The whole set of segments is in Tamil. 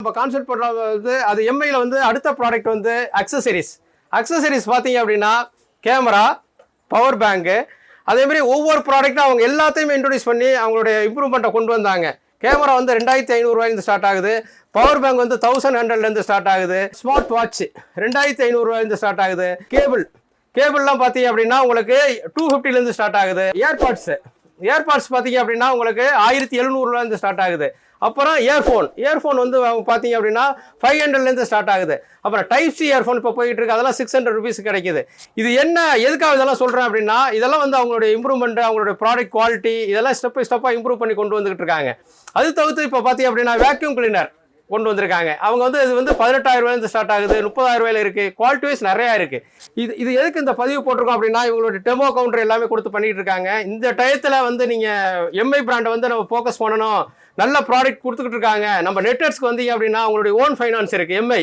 நம்ம கான்செப்ட் பண்ணுறது வந்து அது எம்ஐயில் வந்து அடுத்த ப்ராடக்ட் வந்து அக்சசரிஸ் பார்த்தீங்க அப்படின்னா கேமரா, பவர் பேங்கு, அதேமாதிரி ஒவ்வொரு ப்ராடக்ட்டும் அவங்க எல்லாத்தையுமே இன்ட்ரடியூஸ் பண்ணி அவங்களுடைய இம்ப்ரூவ்மெண்ட்டை கொண்டு வந்தாங்க. கேமரா வந்து 2500 ஸ்டார்ட் ஆகுது, பவர் பேங்க் வந்து 1100 ஸ்டார்ட் ஆகுது, ஸ்மார்ட் வாட்ச் 2500 ஸ்டார்ட் ஆகுது, கேபிள்லாம் பார்த்தீங்க அப்படின்னா உங்களுக்கு 250 ஸ்டார்ட் ஆகுது, ஏர்பாட்ஸ் பார்த்தீங்க அப்படின்னா உங்களுக்கு 1700 ஸ்டார்ட் ஆகுது. அப்புறம் இயர்ஃபோன் வந்து பார்த்தீங்க அப்படின்னா 500 ஸ்டார்ட் ஆகுது. அப்புறம் டைப் சி இயர்ஃபோன் இப்போ போயிட்டு இருக்கு, அதெல்லாம் 600 ருபீஸ் கிடைக்குது. இது என்ன எதுக்காக இதெல்லாம் சொல்கிறேன் அப்படின்னா, இதெல்லாம் வந்து அவங்களுடைய இம்ப்ரூவ்மெண்ட், அவங்களுடைய ப்ராடக்ட் குவாலிட்டி இதெல்லாம் ஸ்டெப் பை ஸ்டெப்பாக இம்ப்ரூவ் பண்ணி கொண்டு வந்துகிட்டு இருக்காங்க. அது தவிர்த்து இப்போ பார்த்தீங்க அப்படின்னா வேக்யூம் கிளீனர் கொண்டு வந்திருக்காங்க. அவங்க வந்து இது வந்து 18,000 ஸ்டார்ட் ஆகுது, 30,000 இருக்குது, குவாலிட்டி வைஸ் நிறையா இருக்குது. இது எதுக்கு இந்த பதிவு போட்டிருக்கோம் அப்படின்னா, இவங்களுடைய டெமோ கவுண்டர் எல்லாமே கொடுத்து பண்ணிட்டு இருக்காங்க. இந்த டயத்தில் வந்து நீங்கள் எம்ஐ பிராண்டை வந்து நம்ம ஃபோக்கஸ் பண்ணணும், நல்ல ப்ராடக்ட் கொடுத்துக்கிட்டு இருக்காங்க. நம்ம நெட்வொர்க்ஸ்க்கு வந்தீங்க அப்படின்னா அவங்களுடைய ஓன் ஃபைனான்ஸ் இருக்குது எம்ஐ,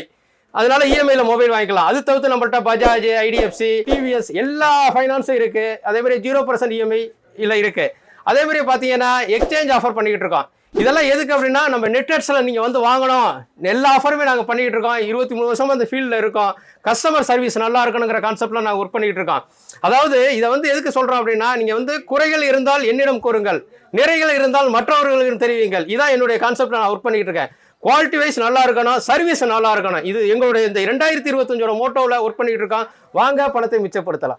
அதனால இஎம்ஐல மொபைல் வாங்கிக்கலாம். அது தவிர்த்து நம்மள்ட்ட பஜாஜ், ஐடிஎஃப்சி, டிவிஎஸ் எல்லா ஃபைனான்ஸும் இருக்குது. அதேமாதிரி 0% இஎம்ஐ இல்லை இருக்குது. அதேமாதிரி பார்த்தீங்கன்னா எக்ஸ்சேஞ்ச் ஆஃபர் பண்ணிக்கிட்டு இருக்கோம். இதெல்லாம் எதுக்கு அப்படின்னா, நம்ம நெட்வொர்க்ஸில் நீங்கள் வந்து வாங்கணும், எல்லா ஆஃபருமே நாங்கள் பண்ணிக்கிட்டு இருக்கோம். 23 வருஷமாக அந்த ஃபீல்டில் இருக்கோம். கஸ்டமர் சர்வீஸ் நல்லா இருக்கணுங்கிற கான்செப்டில் நாங்கள் ஒர்க் பண்ணிக்கிட்டு இருக்கோம். அதாவது இதை வந்து எதுக்கு சொல்கிறோம் அப்படின்னா, நீங்கள் வந்து குறைகள் இருந்தால் என்னிடம் கூறுங்கள், நிறைகள் இருந்தால் மற்றவர்களுக்கு தெரிவிங்கள். இதான் என்னுடைய கான்செப்டில் நான் ஒர்க் பண்ணிக்கிட்டு இருக்கேன். குவாலிட்டி வைஸ் நல்லா இருக்கணும், சர்வீஸ் நல்லா இருக்கணும். இது எங்களுடைய இந்த 2025 மோட்டோவில் ஒர்க் பண்ணிக்கிட்டு இருக்கோம். வாங்க பணத்தை மிச்சப்படுத்தலாம்.